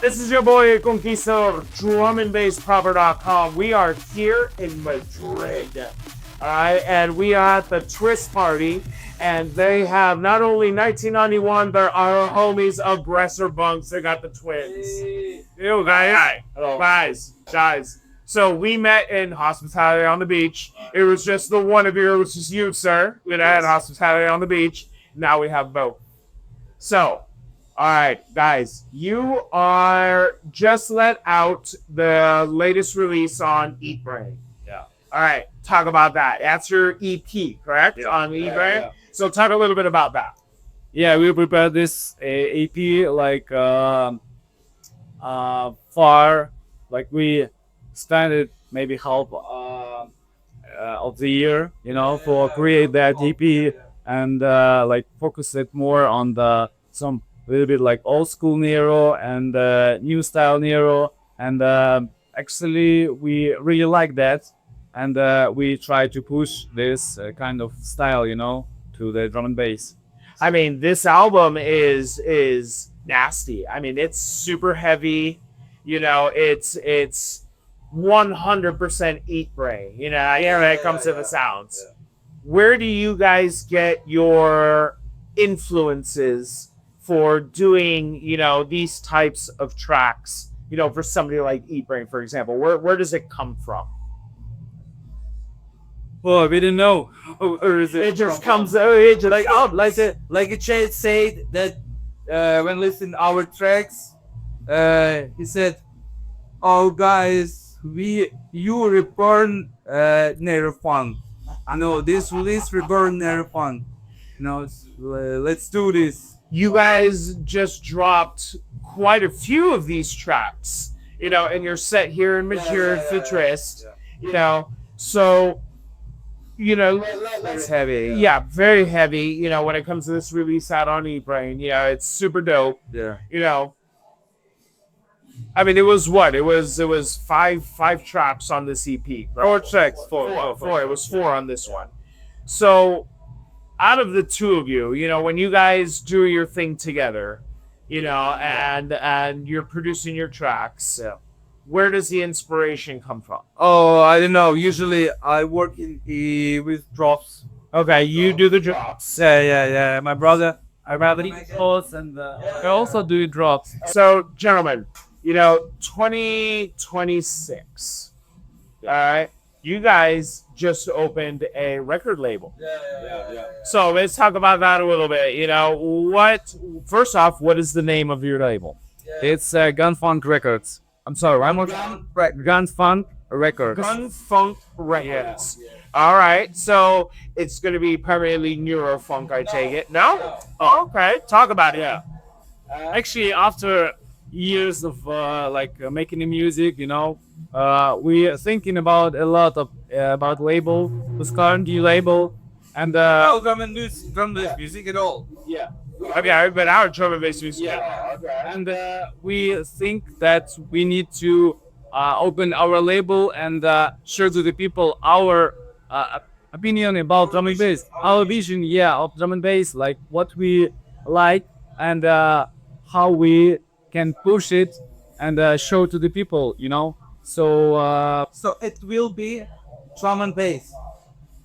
This is your boy Conquistador, drumandbassproper.com. We are here in Madrid. Alright, and we are at the Twist party, and they have not only 1991, but our homies Aggressor Bunx. They got the twins. Yo, guys. Hello. Guys. So we met in hospitality on the beach. It was just the one of you, it was just you, sir. We had hospitality on the beach. Now we have both. So, alright, guys, you are just let out the latest release on Eatbrain. Yeah. Alright, talk about that. That's your EP, correct? Yeah. On Eatbrain? Yeah. So talk a little bit about that. Yeah, we prepared this EP like far, like we spent it maybe half of the year, for create that EP and like focus it more on the some little bit like old school Nero and new style Nero, and actually we really like that, and we try to push this kind of style, to the drum and bass. I mean, this album is nasty. I mean, it's super heavy. It's 100% Eatbrain. When it comes to the sounds. Yeah. Where do you guys get your influences for doing, these types of tracks? For somebody like Eatbrain, for example, where does it come from? Well, we didn't know. Or is It just comes. Like a Chad said that when listening our tracks, he said, "Oh guys, you reborn Neurofunk. I know this release reborn Neurofunk. Let's do this." You guys just dropped quite a few of these tracks, in your set here in Madrid for Twist. So. It's heavy. Yeah, very heavy. When it comes to this release out on Eatbrain, it's super dope. Yeah. I mean, it was what? It was five tracks on this EP. Right? 4 tracks. Four. It was 4 on this one. So, out of the two of you, when you guys do your thing together, and you're producing your tracks. Yeah. Where does the inspiration come from? Oh, I don't know. Usually I work with drops. Okay, you do the drops. Yeah. My brother, I rather calls and I also do drops. So, gentlemen, 2026. All right, you guys just opened a record label. Yeah. So let's talk about that a little bit. First off, what is the name of your label? It's Gunfunk Records. I'm sorry, one more Gun- Gunfunk Records. Gunfunk Records. All right, so it's going to be primarily Neurofunk, I take it. No? Oh, okay. Talk about it. Yeah. Actually, after years of making the music, we are thinking about a lot of about label, who's currently label, and drum and bass music at all. yeah. Okay, but our drum and bass music. And we think that we need to open our label and share to the people our opinion about drum and bass, our vision, of drum and bass, like what we like and how we can push it and show to the people, So So it will be drum and bass.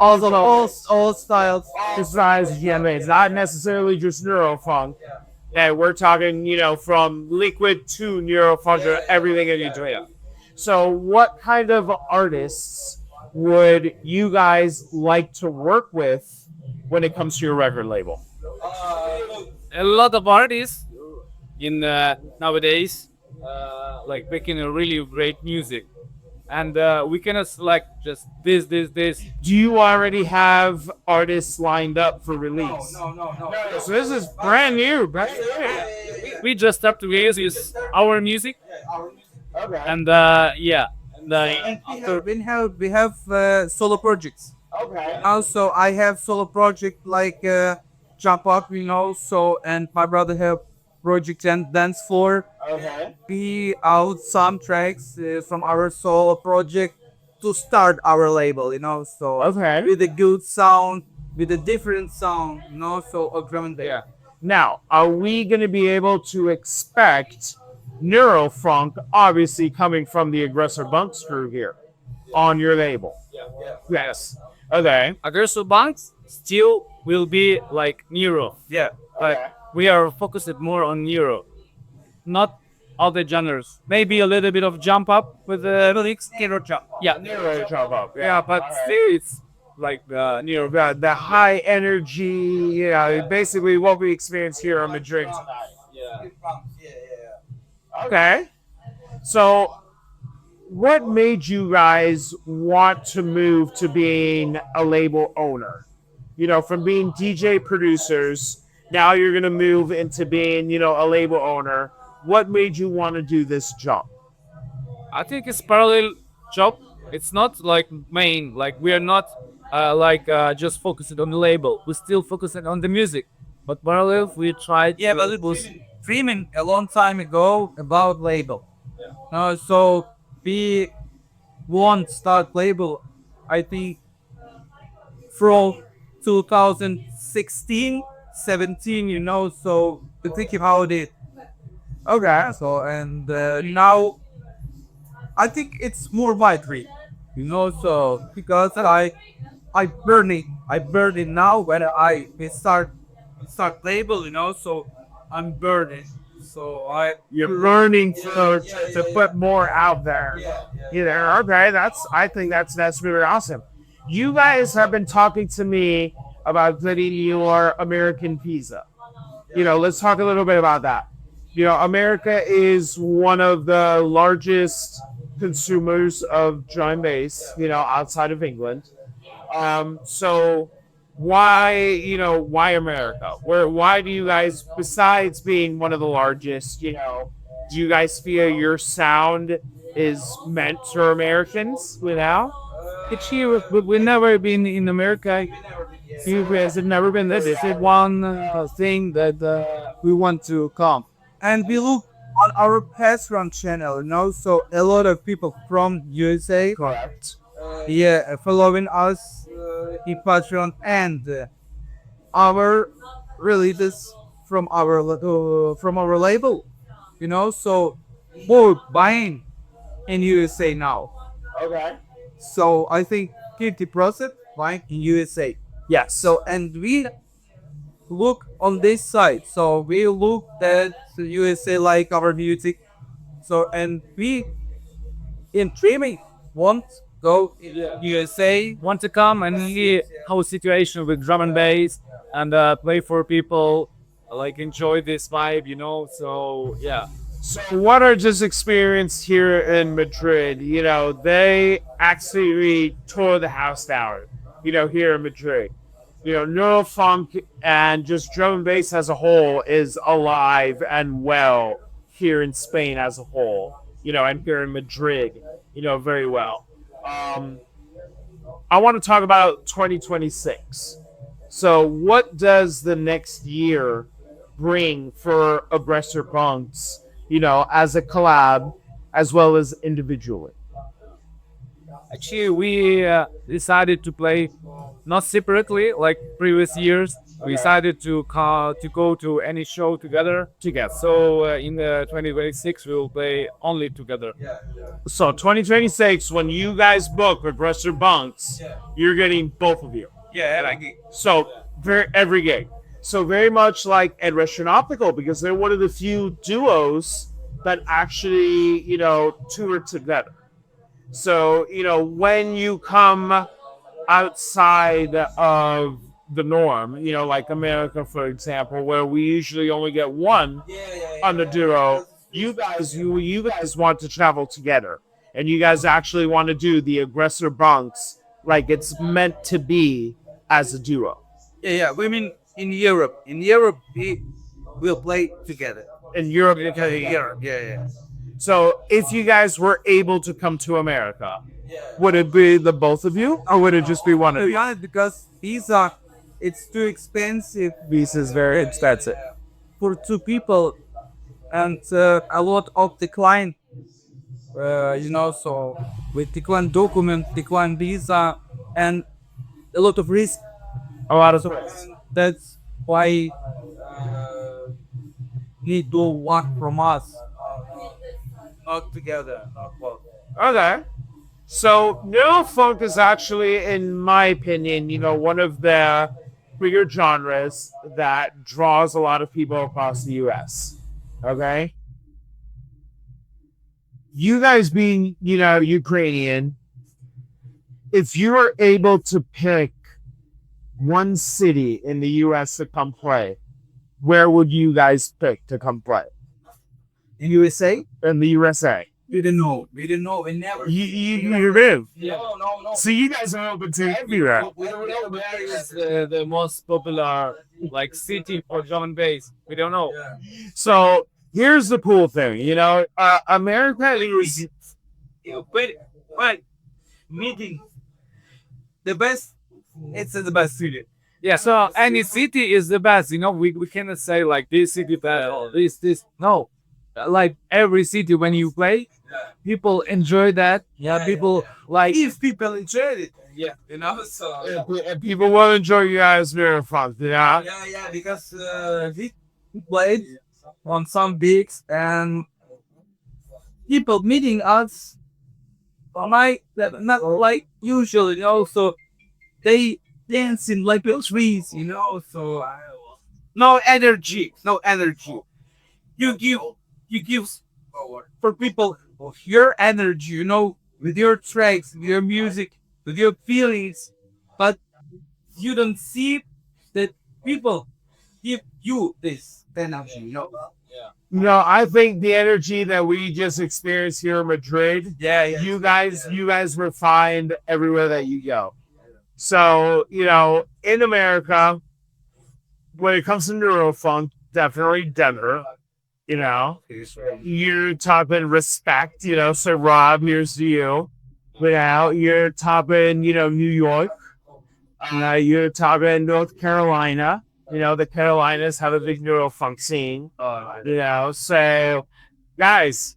Also, All styles. it's not necessarily just Neurofunk. And we're talking, from liquid to Neurofunk, or everything in between. So what kind of artists would you guys like to work with when it comes to your record label? a lot of artists in nowadays like making a really great music, and we cannot select just this. Do you already have artists lined up for release? No. So this is brand new. We just start to release our music, Okay. and We have solo projects. Okay. Also, I have solo project like Jump Up, So, and my brother have project and Dance Floor. Okay. Be out some tracks from our solo project to start our label. So Okay. with a good sound, with a different sound. So a drum and bass. Yeah. Now, are we going to be able to expect Neurofunk, obviously coming from the Aggressor Bunx crew here on your label. Yes. Okay. Aggressor Bunx still will be like Neuro. Yeah. Like we are focused more on Neuro, not other genres. Maybe a little bit of jump up with the lyrics. Yeah. Neuro jump up. Yeah, but still it's like Neuro. The high energy, basically what we experience here on Madrid. Okay. So, what made you guys want to move to being a label owner? From being DJ producers, now you're going to move into being, a label owner. What made you want to do this jump? I think it's parallel job. It's not like main. Like we are not just focused on the label. We still focused on the music. But parallel, we tried. Yeah, but it was dreaming a long time ago about label. So we won't start label, I think, from 2016, 17, so we think about it. Okay. So, and now I think it's more my dream, so because I burn it now when I start label, so I'm burning. So You're learning to put more out there. Okay, I think that's really awesome. You guys have been talking to me about getting your American visa. Let's talk a little bit about that. America is one of the largest consumers of drum and bass, outside of England. So why America? Why do you guys, besides being one of the largest, do you guys feel your sound is meant for Americans now? It's here, but we've never been in America. You guys have never been there. This is one thing that we want to come. and we look on our Patreon channel, so a lot of people from USA, Correct. following us in Patreon, and our releases from our label, so more buying in USA now. Okay. So I think 50% buying in USA. Yes. So and we look on this side. So we look that USA like our music. So and we in streaming want go USA. Want to come and see how situation with drum and bass and play for people, like enjoy this vibe, So yeah. So what I just experienced here in Madrid, they actually tore the house down, here in Madrid. Neurofunk and just drum and bass as a whole is alive and well here in Spain as a whole, and here in Madrid, very well. I want to talk about 2026. So what does the next year bring for Aggressor Bunx, as a collab as well as individually? Actually, we decided to play not separately like previous years. We decided to go to any show together. So in 2026, we will play only together. So 2026, when you guys book Aggressor Bunx, you're getting both of you. So every gig. So very much like Ed Russian Optical, because they're one of the few duos that actually, tour together. So, when you come outside of the norm, like America, for example, where we usually only get one on the duo, you guys want to travel together. And you guys actually want to do the Aggressor Bunx like it's meant to be as a duo. We mean in Europe. In Europe, we will play together. In Europe, Europe. So if you guys were able to come to America, would it be the both of you, or would it just be one of To be you? honest, because visa, it's too expensive Visa is very expensive. for two people, and a lot of decline. So with decline document, decline visa, and a lot of risk. A lot of That's why need to work from us. not together, not both. Okay. So Neurofunk is actually, in my opinion, one of the bigger genres that draws a lot of people across the US. Okay. You guys being, Ukrainian, if you were able to pick one city in the US to come play, where would you guys pick to come play? In USA, In the USA. we didn't know. We didn't know. We never. You live. No, no, no. So you guys are open to everywhere. We don't know where is the most popular like city for drum and bass. We don't know. So here's the cool thing, America is But meeting the best. It's the best city. Yeah, so any city is the best. We cannot say like this city best or this. No, like every city when you play, people enjoy that. Yeah, people like. If people enjoy it, Yeah. so people will enjoy you guys very fun, yeah, because we played on some gigs and people meeting us, like not like usual, so they dancing like the trees, so no energy, no energy. You give, you give for people your energy, with your tracks, with your music, with your feelings, but you don't see that people give you this energy. I think the energy that we just experienced here in Madrid, Yeah, you guys refined everywhere that you go. So, in America, when it comes to Neurofunk, definitely Denver, you're talking respect, so Rob, here's to you. You're talking, New York, you're talking North Carolina. The Carolinas have a big Neurofunk scene. So guys,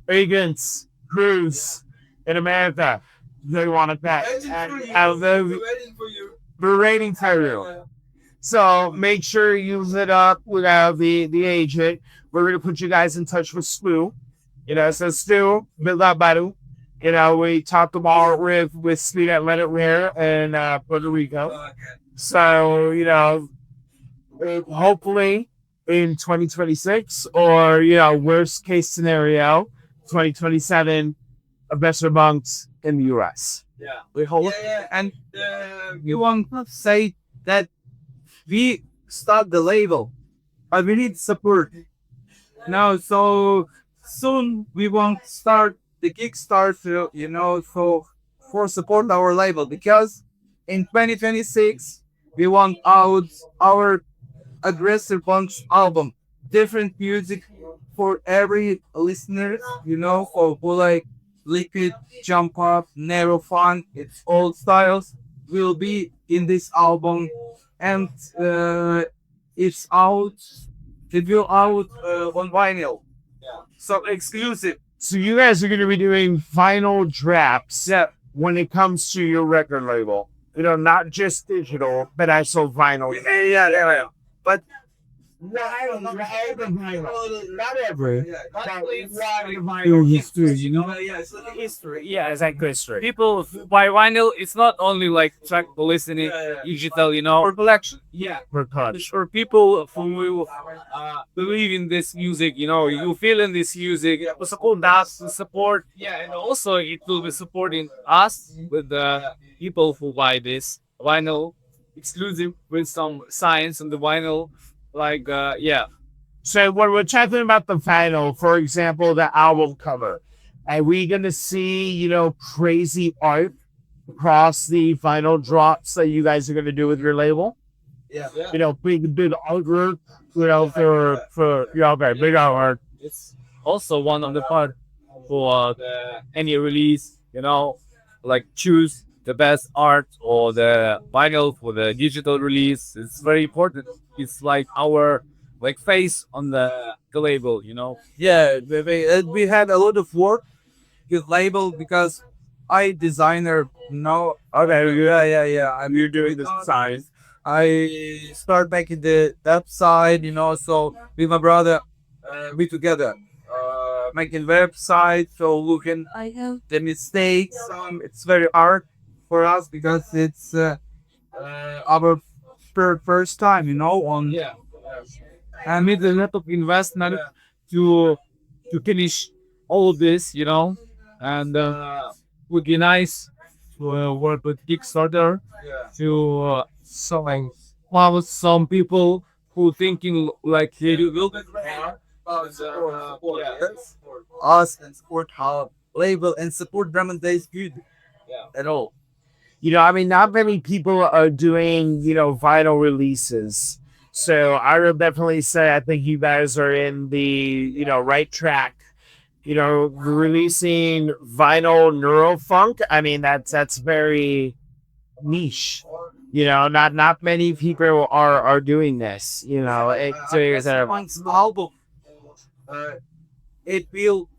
agents, crews in America, they want it back. And we're waiting for you. So make sure you hit up with the agent. We're gonna put you guys in touch with Stu. So Stu, Baru. We talked about with Stu at Leonard Ware in Puerto Rico. So, hopefully in 2026 or, worst case scenario, 2027, Agressor Bunx in the US. We hope. And we want to say that we start the label, but we need support. Now, so soon we want to start the Kickstarter, so for support our label, because in 2026 we want out our Aggressor Bunx album, different music for every listener, for who like liquid, jump up, Neurofunk, it's all styles will be in this album, and it's out, it will out on vinyl, so exclusive. So you guys are going to be doing final drafts when it comes to your record label. Not just digital, but also vinyl. Yeah. But Not every. your history, It's like history. Yeah, it's like history. People buy vinyl. It's not only like track listening, digital, for collection. Yeah, For cut. it's for people who will believe in this music. You feel in this music. Support us, support. Yeah, and also it will be supporting us with the people who buy this vinyl, exclusive with some signs on the vinyl. Like yeah, So when we're talking about the vinyl, for example, the album cover, are we going to see, crazy art across the vinyl drops that you guys are going to do with your label? Yeah. Big artwork, okay, big artwork. it's also one of the part for any release. Like choose the best art or the vinyl for the digital release. It's very important. It's like our like face on the label. Yeah, we had a lot of work with label because I designer. Okay, yeah. You're doing the design. I start making the website. So with my brother, we together making website, so looking the mistakes. It's very hard for us because it's our first time, on and with a lot of investment to finish all of this, and would be nice to work with Kickstarter to selling some people who thinking like they will be us and support our label and support drum and bass good at all. I mean, not many people are doing, vinyl releases. So I would definitely say I think you guys are in the, right track. Releasing vinyl neurofunk. I mean, that's very niche. Not many people are doing this. It's Once album, it will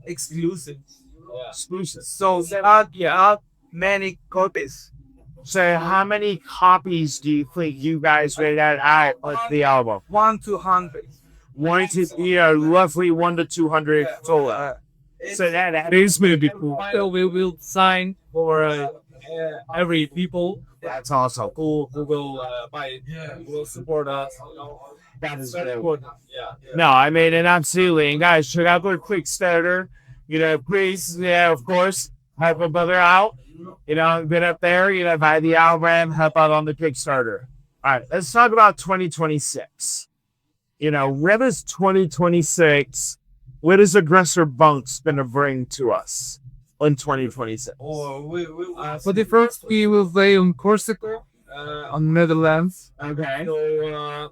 exclusive. So there are many copies. So how many copies do you think you guys will get out of the album? 1-200. Roughly 1 to 200 sold. So that is going to be cool. So we will sign for every people That's awesome. who will buy it, who will support us. That is Very good. important. No, I mean, and absolutely. And guys, check out their quick starter. Please, of course, help a brother out. Get up there, buy the album, help out on the Kickstarter. All right, let's talk about 2026. What is 2026? What is Aggressor Bunx going to bring to us in 2026? For the first, we will play on Corsica, on Netherlands. Okay. So,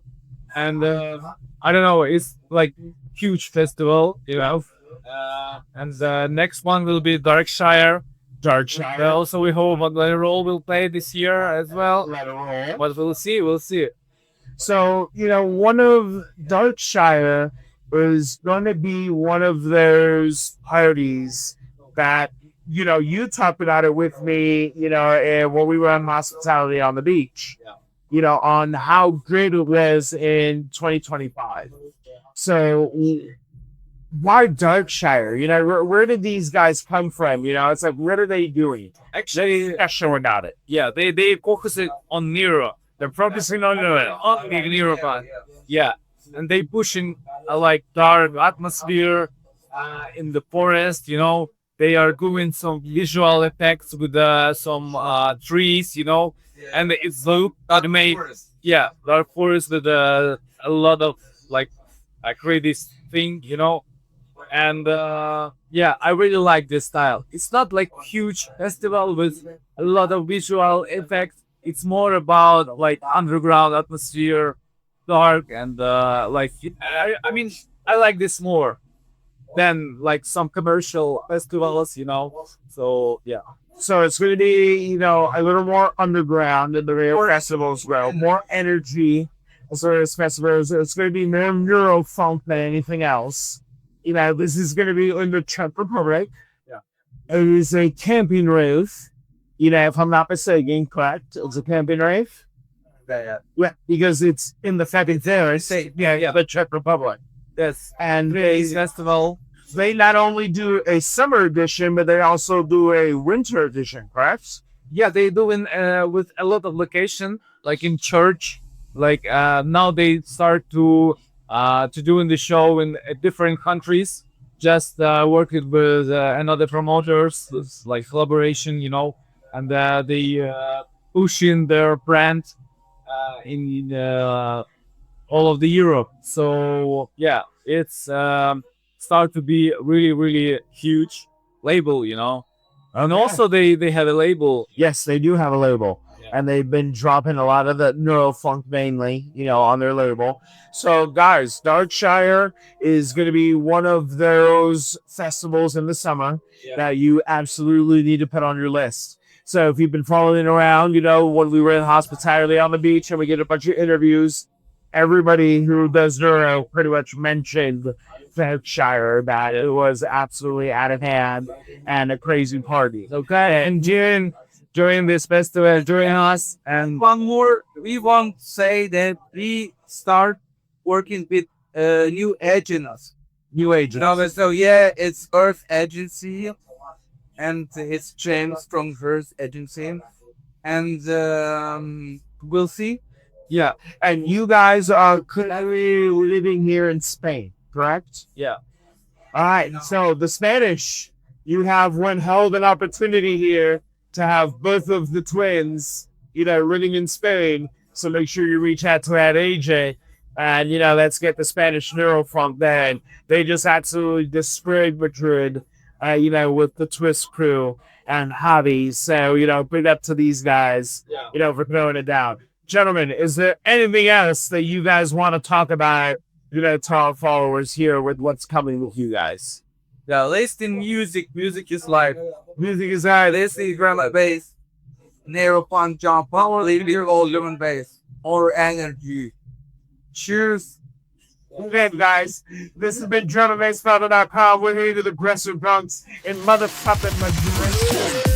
and I don't know, it's like huge festival, and the next one will be Darkshire. Also, we hope Madrid will play this year as well. But we'll see. So, one of Darkshire was going to be one of those parties that, you talked about it with me, when we were on hospitality on the beach, on how great it was in 2025. So, why Darkshire? Where did these guys come from? It's like, what are they doing? Actually, Sure about it. yeah, they focus it on Neuro. They're focusing on the Neurofunk. Yeah, and they pushing like dark atmosphere in the forest. They are doing some visual effects with some trees. And it's look anime. Yeah, dark forest with a lot of like crazy thing. And I really like this style. It's not like huge festival with a lot of visual effects. It's more about like underground atmosphere, dark, and I mean, I like this more than like some commercial festivals. So yeah. So it's going to be, a little more underground than the real festivals, more energy. So it's festivals. It's going to be more Neurofunk than anything else. This is going to be in the Czech Republic. Yeah. It is a camping roof. If I'm not mistaken, correct? It's a camping roof. Yeah. Yeah, because it's in the Fabulous. The Czech Republic. Yes. And This festival. they not only do a summer edition, but they also do a winter edition, correct? Yeah, they do in with a lot of location, like in church. Like now they start to doing the show in different countries. Just working with another promoters, it's like collaboration, and they pushing their brand in all of the Europe. So yeah, it's start to be really really huge label, and also they have a label. Yes, they do have a label. And they've been dropping a lot of the Neurofunk mainly, on their label. So, guys, Darkshire is going to be one of those festivals in the summer that you absolutely need to put on your list. So, if you've been following around, when we were in hospitality on the beach and we get a bunch of interviews, everybody who does Neuro pretty much mentioned Darkshire, that it was absolutely out of hand and a crazy party. Okay, and during this festival, during us. And one more, we want to say that we start working with new agents. New Age. No, so yeah, it's Earth Agency, and it's James from Earth Agency, and we'll see. Yeah. And you guys are currently living here in Spain, correct? Yeah. All right. So the Spanish, you have one hell of an opportunity here to have both of the twins, living in Spain. So make sure you reach out to that AJ. And, let's get the Spanish Neurofunk then. They just absolutely destroyed Madrid, with the Twist crew and hobbies. So, big up to these guys, for throwing it down. Gentlemen, is there anything else that you guys want to talk about, to our followers here with what's coming with you guys? Yeah, listen music. Music is life. Music is hard. Listen drum and bass. Neurofunk jump power, leader, all drum and bass. Or energy. Cheers. Okay, guys, this has been DrumandBassFounder.com. We're here to the Aggressor Bunx in motherfucking Madrid.